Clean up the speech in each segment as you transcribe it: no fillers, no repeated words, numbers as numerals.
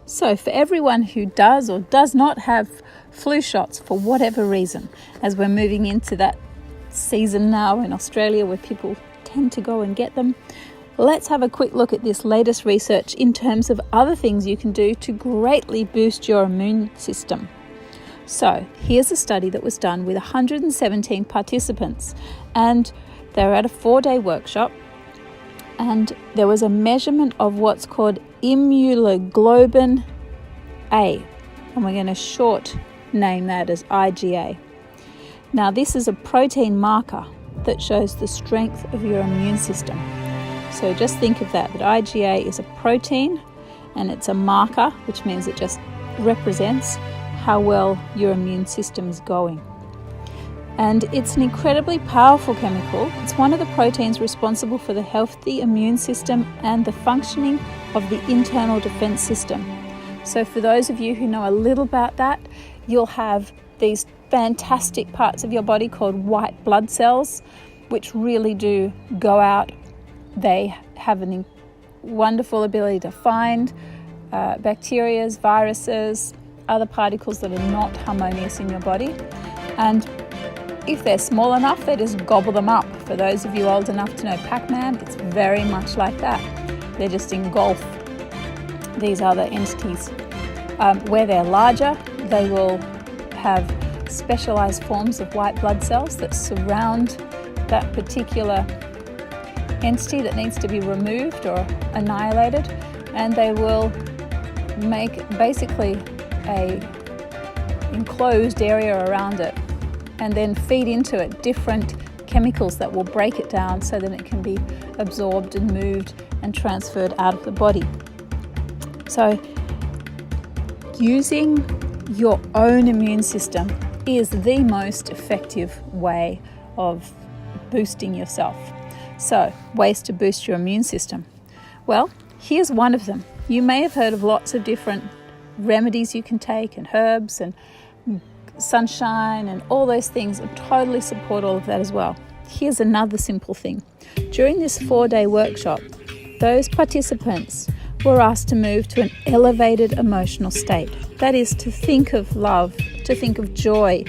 So for everyone who does or does not have flu shots for whatever reason, as we're moving into that season now in Australia where people tend to go and get them, let's have a quick look at this latest research in terms of other things you can do to greatly boost your immune system. So here's a study that was done with 117 participants, and they were at a 4-day workshop, and there was a measurement of what's called immunoglobulin A, and we're going to short name that as IgA. Now this is a protein marker that shows the strength of your immune system. So just think of that IgA is a protein and it's a marker, which means it just represents how well your immune system is going. And it's an incredibly powerful chemical. It's one of the proteins responsible for the healthy immune system and the functioning of the internal defense system. So for those of you who know a little about that, you'll have these fantastic parts of your body called white blood cells, which really do go out. They have a wonderful ability to find bacteria, viruses, other particles that are not harmonious in your body. And if they're small enough, they just gobble them up. For those of you old enough to know Pac-Man, it's very much like that. They just engulf these other entities. Where they're larger, they will have specialized forms of white blood cells that surround that particular entity that needs to be removed or annihilated, and they will make basically a enclosed area around it and then feed into it different chemicals that will break it down so that it can be absorbed and moved and transferred out of the body. So using your own immune system is the most effective way of boosting yourself. So, ways to boost your immune system. Well, here's one of them. You may have heard of lots of different remedies you can take, and herbs and sunshine and all those things. I totally support all of that as well. Here's another simple thing. During this 4-day workshop, those participants were asked to move to an elevated emotional state. That is, to think of love, to think of joy.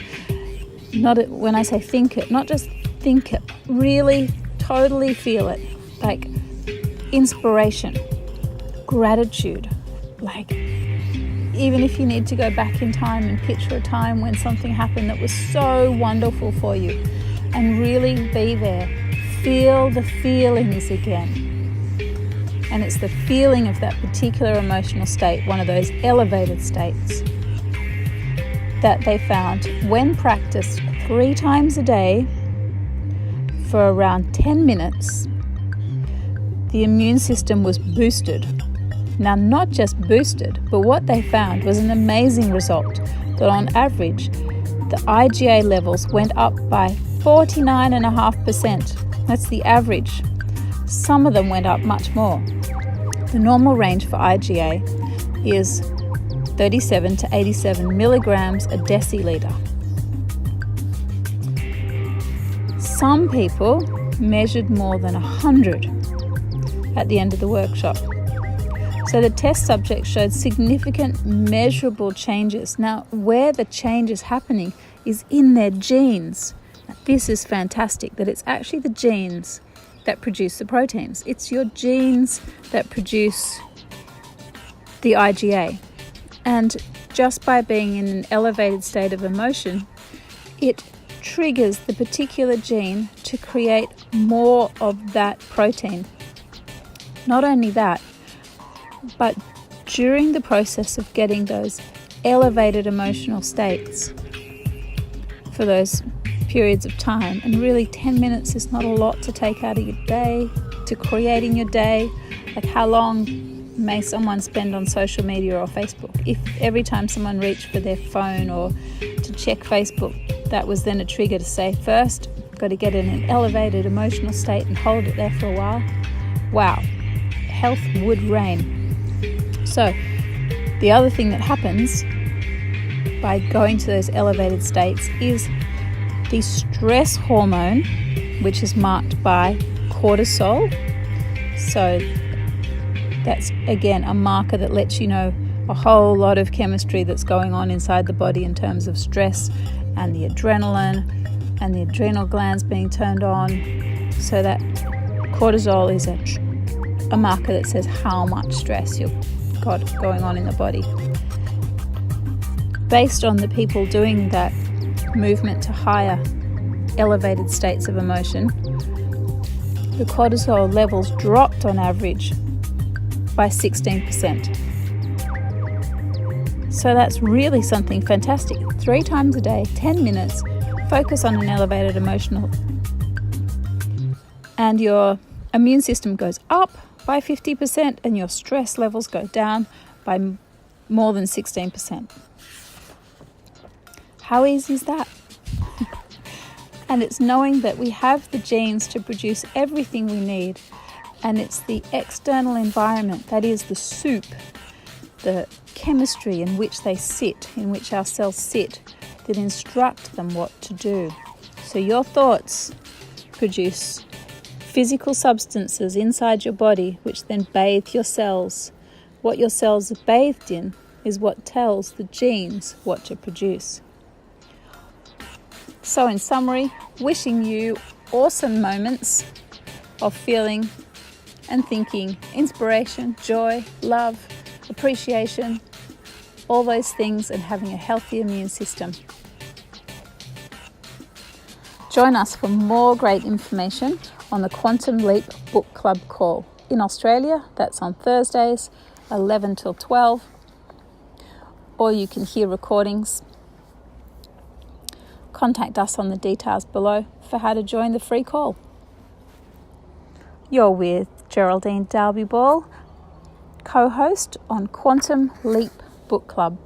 When I say think it, not just think it, really totally feel it, like inspiration, gratitude, like even if you need to go back in time and picture a time when something happened that was so wonderful for you, and really be there, feel the feelings again. And it's the feeling of that particular emotional state, one of those elevated states, that they found when practiced 3 times a day for around 10 minutes, the immune system was boosted. Now, not just boosted, but what they found was an amazing result, that on average, the IgA levels went up by 49.5%. That's the average. Some of them went up much more. The normal range for IgA is 37 to 87 milligrams a deciliter. Some people measured more than 100 at the end of the workshop. So the test subjects showed significant measurable changes. Now, where the change is happening is in their genes. Now, this is fantastic, that it's actually the genes that produce the proteins. It's your genes that produce the IgA. And just by being in an elevated state of emotion, it triggers the particular gene to create more of that protein. Not only that, but during the process of getting those elevated emotional states for those periods of time, and really 10 minutes is not a lot to take out of your day, to creating your day. Like, how long may someone spend on social media or Facebook? If every time someone reached for their phone or to check Facebook, that was then a trigger to say, first, I've got to get in an elevated emotional state and hold it there for a while. Wow, health would reign. So the other thing that happens by going to those elevated states is the stress hormone, which is marked by cortisol. So that's, again, a marker that lets you know a whole lot of chemistry that's going on inside the body in terms of stress and the adrenaline and the adrenal glands being turned on. So that cortisol is a marker that says how much stress you've got going on in the body. Based on the people doing that movement to higher elevated states of emotion, the cortisol levels dropped on average by 16%. So that's really something fantastic. 3 times a day, 10 minutes, focus on an elevated emotional, and your immune system goes up by 50% and your stress levels go down by more than 16%. How easy is that? And it's knowing that we have the genes to produce everything we need, and it's the external environment, that is the soup, the chemistry in which they sit, in which our cells sit, that instruct them what to do. So your thoughts produce physical substances inside your body which then bathe your cells. What your cells are bathed in is what tells the genes what to produce. So in summary, wishing you awesome moments of feeling and thinking inspiration, joy, love, appreciation, all those things, and having a healthy immune system. Join us for more great information on the Quantum Leap Book Club call. In Australia, that's on Thursdays, 11 till 12, or you can hear recordings. Contact us on the details below for how to join the free call. You're with Geraldine Dalby Ball, co-host on Quantum Leap Book Club.